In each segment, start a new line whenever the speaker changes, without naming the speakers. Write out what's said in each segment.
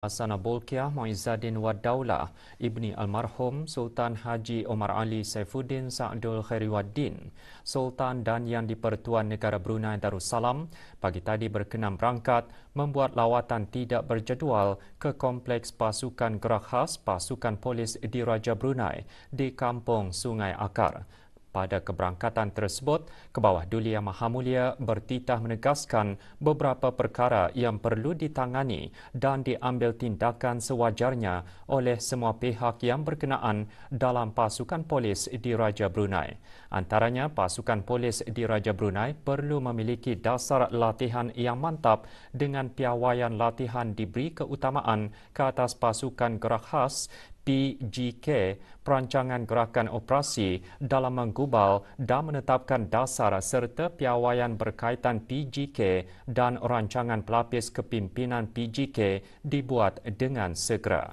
Asana Bolkiah Muizzaddin Wad Daulah, ibni almarhum Sultan Haji Omar Ali Saifuddin Sa'dul Khairiwaddin, Sultan dan Yang di-Pertuan Negara Brunei Darussalam, pagi tadi berkenan berangkat membuat lawatan tidak berjadual ke Kompleks Pasukan Gerak Khas Pasukan Polis Diraja Brunei di Kampung Sungai Akar. Pada keberangkatan tersebut, Kebawah Duli Yang Maha Mulia bertitah menegaskan beberapa perkara yang perlu ditangani dan diambil tindakan sewajarnya oleh semua pihak yang berkenaan dalam pasukan polis Diraja Brunei. Antaranya, pasukan polis Diraja Brunei perlu memiliki dasar latihan yang mantap dengan piawaian latihan diberi keutamaan ke atas pasukan gerak khas PGK, perancangan gerakan operasi dalam menggubal dan menetapkan dasar serta piawaian berkaitan PGK dan rancangan pelapis kepimpinan PGK dibuat dengan segera.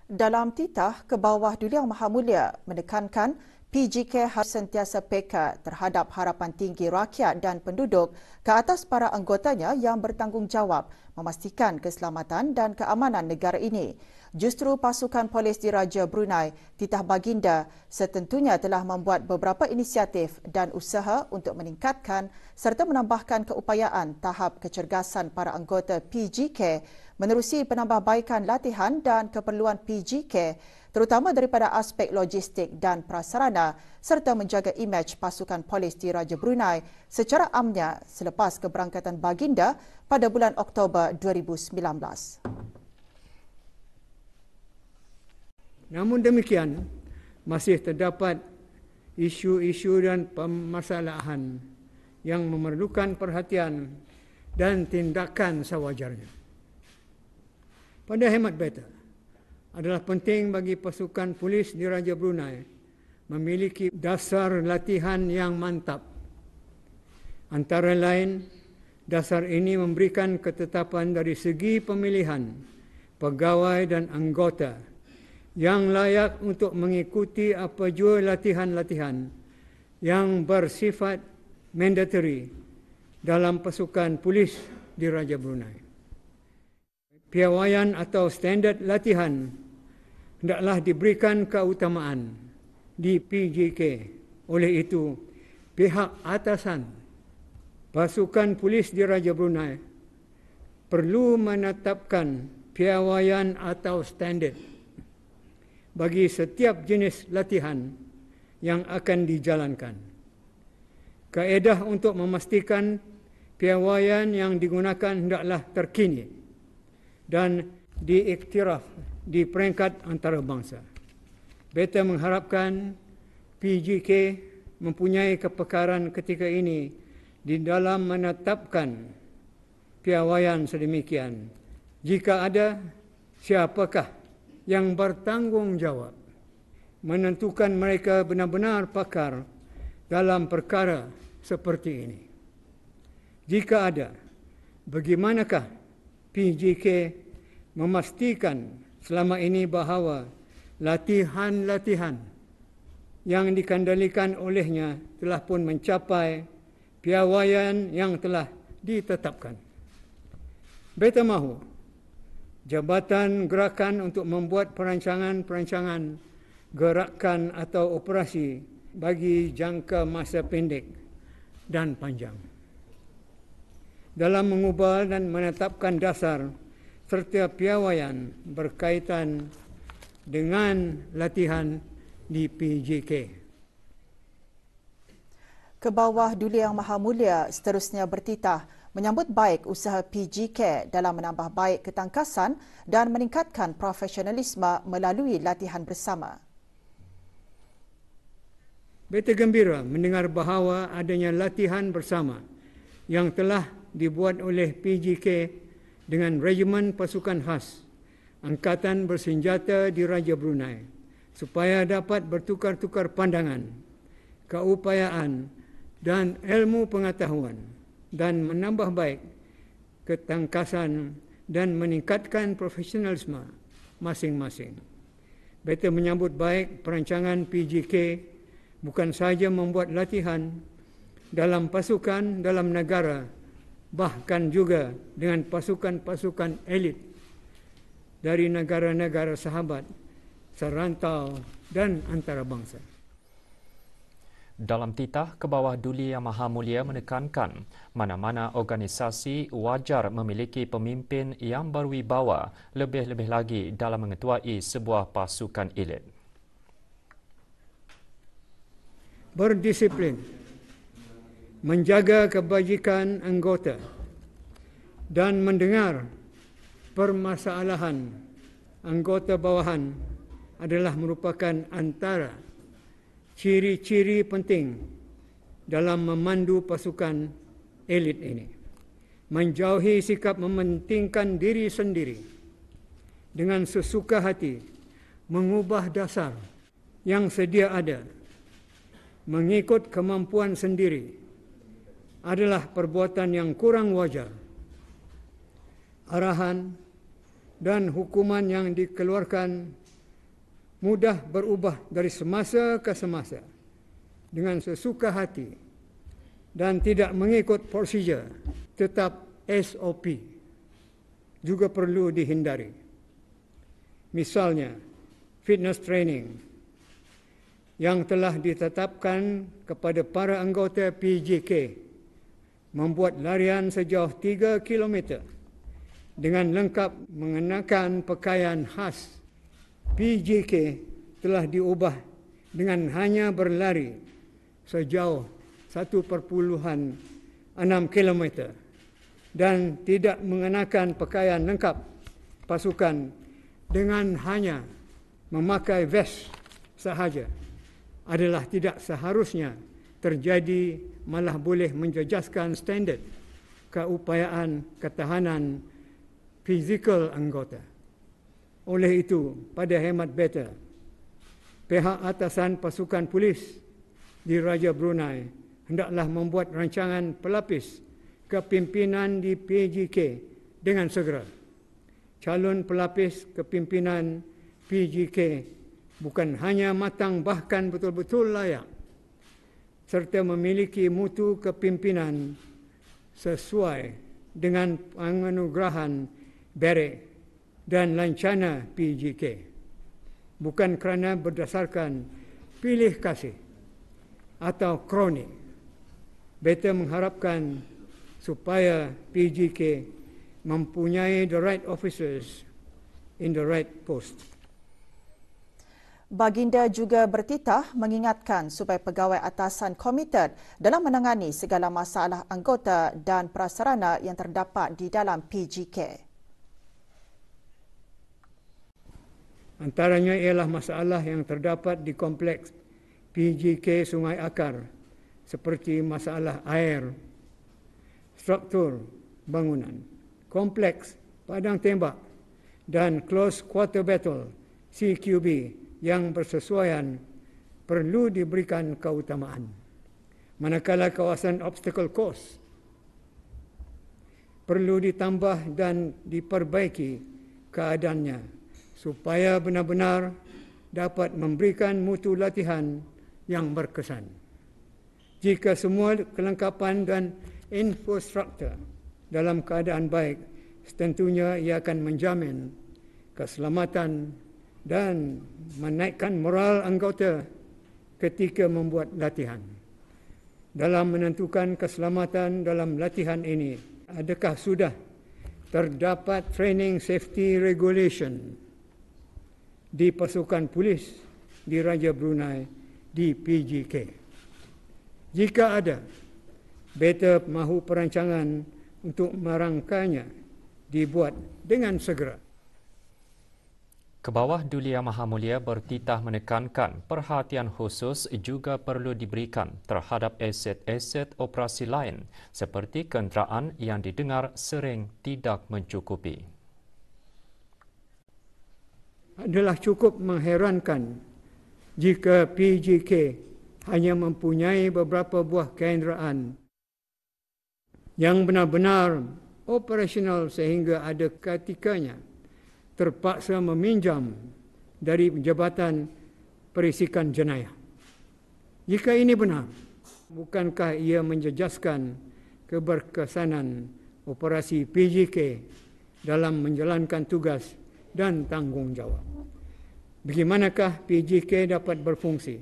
Dalam titah, Kebawah Duli Yang Maha Mulia menekankan PGK harus sentiasa peka terhadap harapan tinggi rakyat dan penduduk ke atas para anggotanya yang bertanggungjawab memastikan keselamatan dan keamanan negara ini. Justru pasukan polis Diraja Brunei, Titah Baginda, setentunya telah membuat beberapa inisiatif dan usaha untuk meningkatkan serta menambahkan keupayaan tahap kecergasan para anggota PGK menerusi penambahbaikan latihan dan keperluan PGK, terutama daripada aspek logistik dan prasarana serta menjaga imej pasukan polis Diraja Brunei secara amnya selepas keberangkatan Baginda pada bulan Oktober 2019.
Namun demikian, masih terdapat isu-isu dan permasalahan yang memerlukan perhatian dan tindakan sewajarnya. Pada hemat beta, adalah penting bagi pasukan polis Diraja Brunei memiliki dasar latihan yang mantap. Antara lain, dasar ini memberikan ketetapan dari segi pemilihan pegawai dan anggota yang layak untuk mengikuti apa jua latihan-latihan yang bersifat mandatory dalam pasukan polis Diraja Brunei. Piawaian atau standard latihan hendaklah diberikan keutamaan di PGK. Oleh itu, pihak atasan pasukan polis Diraja Brunei perlu menetapkan piawaian atau standard bagi setiap jenis latihan yang akan dijalankan. Kaedah untuk memastikan piawaian yang digunakan hendaklah terkini dan diiktiraf di peringkat antarabangsa. Beta mengharapkan PGK mempunyai kepekaran ketika ini di dalam menetapkan piawaian sedemikian. Jika ada, siapakah yang bertanggungjawab menentukan mereka benar-benar pakar dalam perkara seperti ini? Jika ada, bagaimanakah PGK memastikan selama ini bahawa latihan-latihan yang dikendalikan olehnya telah pun mencapai piawaian yang telah ditetapkan? Beta mahu Jabatan Gerakan untuk membuat perancangan-perancangan gerakan atau operasi bagi jangka masa pendek dan panjang dalam mengubah dan menetapkan dasar serta piawaian berkaitan dengan latihan di PGK.
Kebawah Duli Yang Maha Mulia seterusnya bertitah menyambut baik usaha PGK dalam menambah baik ketangkasan dan meningkatkan profesionalisme melalui latihan bersama.
Beta gembira mendengar bahawa adanya latihan bersama yang telah dibuat oleh PGK dengan Regimen Pasukan Khas Angkatan Bersenjata Diraja Brunei supaya dapat bertukar-tukar pandangan, keupayaan dan ilmu pengetahuan dan menambah baik ketangkasan dan meningkatkan profesionalisme masing-masing. Beta menyambut baik perancangan PGK bukan sahaja membuat latihan dalam pasukan dalam negara, bahkan juga dengan pasukan-pasukan elit dari negara-negara sahabat, serantau dan antarabangsa.
Dalam titah ke bawah Duli Yang Maha Mulia menekankan mana-mana organisasi wajar memiliki pemimpin yang berwibawa, lebih-lebih lagi dalam mengetuai sebuah pasukan elit.
Berdisiplin, menjaga kebajikan anggota dan mendengar permasalahan anggota bawahan adalah merupakan antara ciri-ciri penting dalam memandu pasukan elit ini. Menjauhi sikap mementingkan diri sendiri dengan sesuka hati, mengubah dasar yang sedia ada, mengikut kemampuan sendiri adalah perbuatan yang kurang wajar. Arahan dan hukuman yang dikeluarkan mudah berubah dari semasa ke semasa dengan sesuka hati dan tidak mengikut prosedur tetap SOP juga perlu dihindari. Misalnya, fitness training yang telah ditetapkan kepada para anggota PJK membuat larian sejauh 3 km dengan lengkap mengenakan pakaian khas. PJK telah diubah dengan hanya berlari sejauh 1.6 km dan tidak mengenakan pakaian lengkap pasukan dengan hanya memakai vest sahaja adalah tidak seharusnya terjadi, malah boleh menjejaskan standard keupayaan ketahanan fizikal anggota. Oleh itu, pada hemat beta, pihak atasan pasukan polis di Raja Brunei hendaklah membuat rancangan pelapis kepimpinan di PJK dengan segera. Calon pelapis kepimpinan PJK bukan hanya matang bahkan betul-betul layak serta memiliki mutu kepimpinan sesuai dengan penganugerahan Barrack dan lancana PJK, bukan kerana berdasarkan pilih kasih atau kroni. Beta mengharapkan supaya PJK mempunyai the right officers in the right post.
Baginda juga bertitah mengingatkan supaya pegawai atasan komited dalam menangani segala masalah anggota dan prasarana yang terdapat di dalam PJK.
Antaranya ialah masalah yang terdapat di kompleks PJK Sungai Akar seperti masalah air, struktur bangunan, kompleks padang tembak dan close quarter battle CQB yang bersesuaian perlu diberikan keutamaan. Manakala kawasan obstacle course perlu ditambah dan diperbaiki keadaannya supaya benar-benar dapat memberikan mutu latihan yang berkesan. Jika semua kelengkapan dan infrastruktur dalam keadaan baik, tentunya ia akan menjamin keselamatan dan menaikkan moral anggota ketika membuat latihan. Dalam menentukan keselamatan dalam latihan ini, adakah sudah terdapat training safety regulation di pasukan polis di Raja Brunei di PJK? Jika ada, beta mahu perancangan untuk merangkainya dibuat dengan segera.
Kebawah Duli Yang Maha Mulia bertitah menekankan perhatian khusus juga perlu diberikan terhadap aset-aset operasi lain seperti kenderaan yang didengar sering tidak mencukupi.
Adalah cukup mengherankan jika PJK hanya mempunyai beberapa buah kenderaan yang benar-benar operasional sehingga ada ketikanya terpaksa meminjam dari Jabatan Perisikan Jenayah. Jika ini benar, bukankah ia menjejaskan keberkesanan operasi PJK dalam menjalankan tugas dan tanggungjawab. Bagaimanakah PJK dapat berfungsi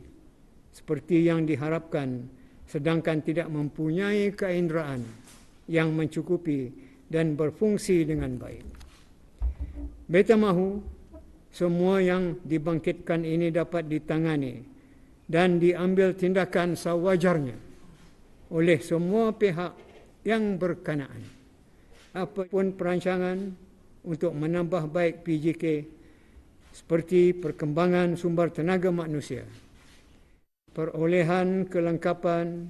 seperti yang diharapkan sedangkan tidak mempunyai keinderaan yang mencukupi dan berfungsi dengan baik? Beta mahu semua yang dibangkitkan ini dapat ditangani dan diambil tindakan sewajarnya oleh semua pihak yang berkenaan. Apapun perancangan untuk menambah baik PJK seperti perkembangan sumber tenaga manusia, perolehan kelengkapan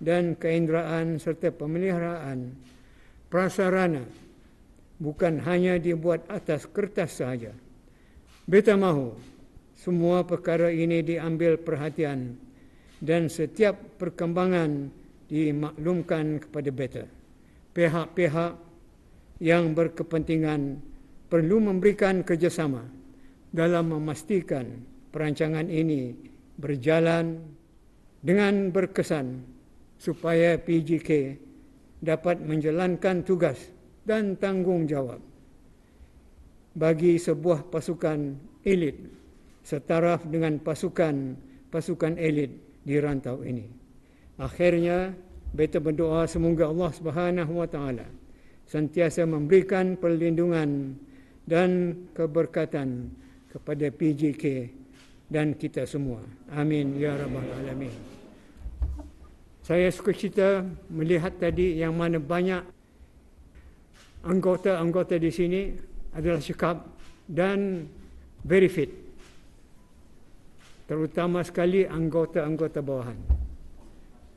dan keinderaan serta pemeliharaan prasarana bukan hanya dibuat atas kertas sahaja. Beta mahu semua perkara ini diambil perhatian dan setiap perkembangan dimaklumkan kepada beta. Pihak-pihak yang berkepentingan perlu memberikan kerjasama dalam memastikan perancangan ini berjalan dengan berkesan supaya PJK dapat menjalankan tugas dan tanggungjawab bagi sebuah pasukan elit setaraf dengan pasukan elit di rantau ini. Akhirnya, beta berdoa semoga Allah Subhanahu wa taala sentiasa memberikan perlindungan dan keberkatan kepada PJK dan kita semua. Amin ya rabbal alamin. Saya sukacita melihat tadi yang mana banyak anggota-anggota di sini adalah cekap dan very fit. Terutama sekali anggota-anggota bawahan.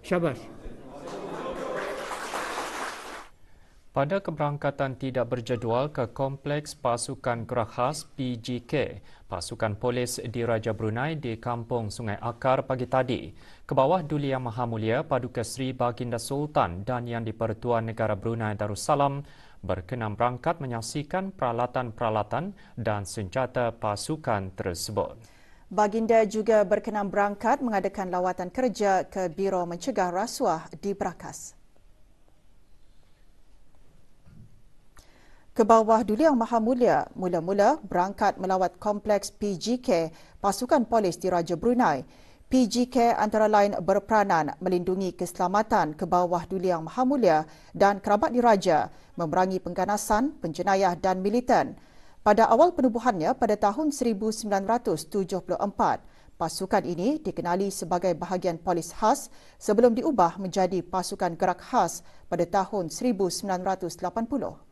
Syabas.
Pada keberangkatan tidak berjadual ke Kompleks Pasukan Gerak Khas PGK, pasukan polis di Raja Brunei di Kampung Sungai Akar pagi tadi, ke bawah Duli Yang Maha Mulia Paduka Seri Baginda Sultan dan Yang di-Pertuan Negara Brunei Darussalam berkenan berangkat menyaksikan peralatan-peralatan dan senjata pasukan tersebut.
Baginda juga berkenan berangkat mengadakan lawatan kerja ke Biro Mencegah Rasuah di Brakas. Ke bawah Duli Yang Maha Mulia mula-mula berangkat melawat kompleks PGK Pasukan Polis di Raja Brunei. PGK antara lain berperanan melindungi keselamatan ke bawah Duli Yang Maha Mulia dan kerabat diraja, memerangi pengganasan, penjenayah dan militan. Pada awal penubuhannya pada tahun 1974, pasukan ini dikenali sebagai bahagian polis khas sebelum diubah menjadi pasukan gerak khas pada tahun 1980.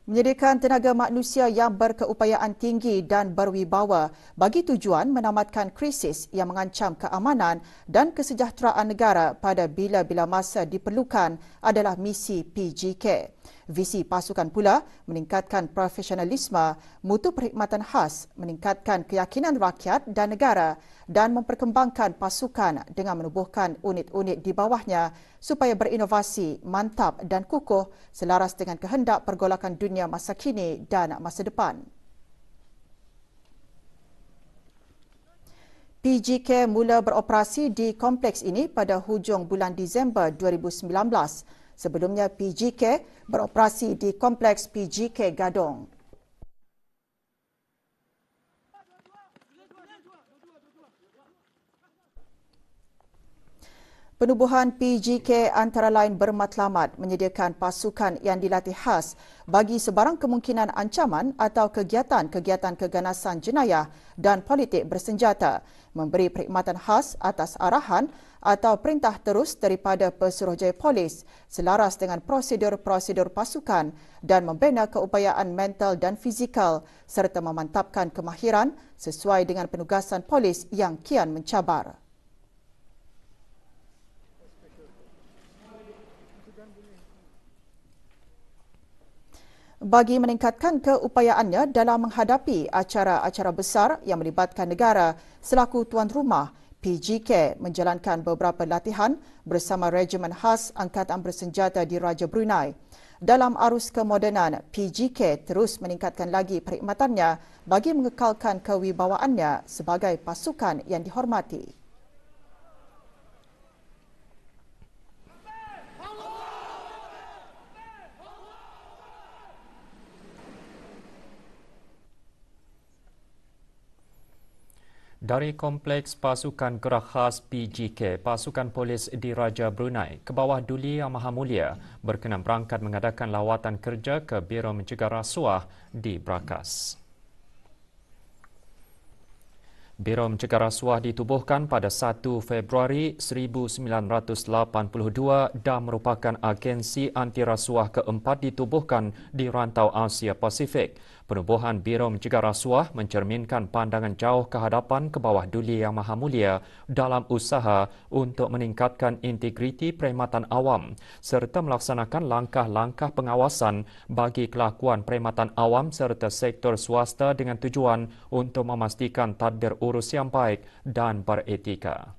Menyediakan tenaga manusia yang berkeupayaan tinggi dan berwibawa bagi tujuan menamatkan krisis yang mengancam keamanan dan kesejahteraan negara pada bila-bila masa diperlukan adalah misi PGK. Visi pasukan pula meningkatkan profesionalisme, mutu perkhidmatan khas, meningkatkan keyakinan rakyat dan negara dan memperkembangkan pasukan dengan menubuhkan unit-unit di bawahnya supaya berinovasi, mantap dan kukuh selaras dengan kehendak pergolakan dunia masa kini dan masa depan. PGK mula beroperasi di kompleks ini pada hujung bulan Disember 2019. Sebelumnya, PGK beroperasi di kompleks PGK Gadong. Penubuhan PGK antara lain bermatlamat menyediakan pasukan yang dilatih khas bagi sebarang kemungkinan ancaman atau kegiatan-kegiatan keganasan jenayah dan politik bersenjata, memberi perkhidmatan khas atas arahan atau perintah terus daripada Pesuruhjaya Polis selaras dengan prosedur-prosedur pasukan dan membina keupayaan mental dan fizikal serta memantapkan kemahiran sesuai dengan penugasan polis yang kian mencabar. Bagi meningkatkan keupayaannya dalam menghadapi acara-acara besar yang melibatkan negara selaku tuan rumah, PGK menjalankan beberapa latihan bersama Regimen Khas Angkatan Bersenjata di Raja Brunei. Dalam arus kemodenan, PGK terus meningkatkan lagi perkhidmatannya bagi mengekalkan kewibawaannya sebagai pasukan yang dihormati.
Dari Kompleks Pasukan Gerak Khas PGK, Pasukan Polis di Raja Brunei, ke bawah Duli Yang Maha Mulia, berkenan berangkat mengadakan lawatan kerja ke Biro Mencegah Rasuah di Brakas. Biro Mencegah Rasuah ditubuhkan pada 1 Februari 1982 dan merupakan agensi anti rasuah keempat ditubuhkan di rantau Asia Pasifik. Penubuhan Biro Mencegah Rasuah mencerminkan pandangan jauh ke hadapan ke bawah Duli Yang Maha Mulia dalam usaha untuk meningkatkan integriti perkhidmatan awam serta melaksanakan langkah-langkah pengawasan bagi kelakuan perkhidmatan awam serta sektor swasta dengan tujuan untuk memastikan tadbir urus yang baik dan beretika.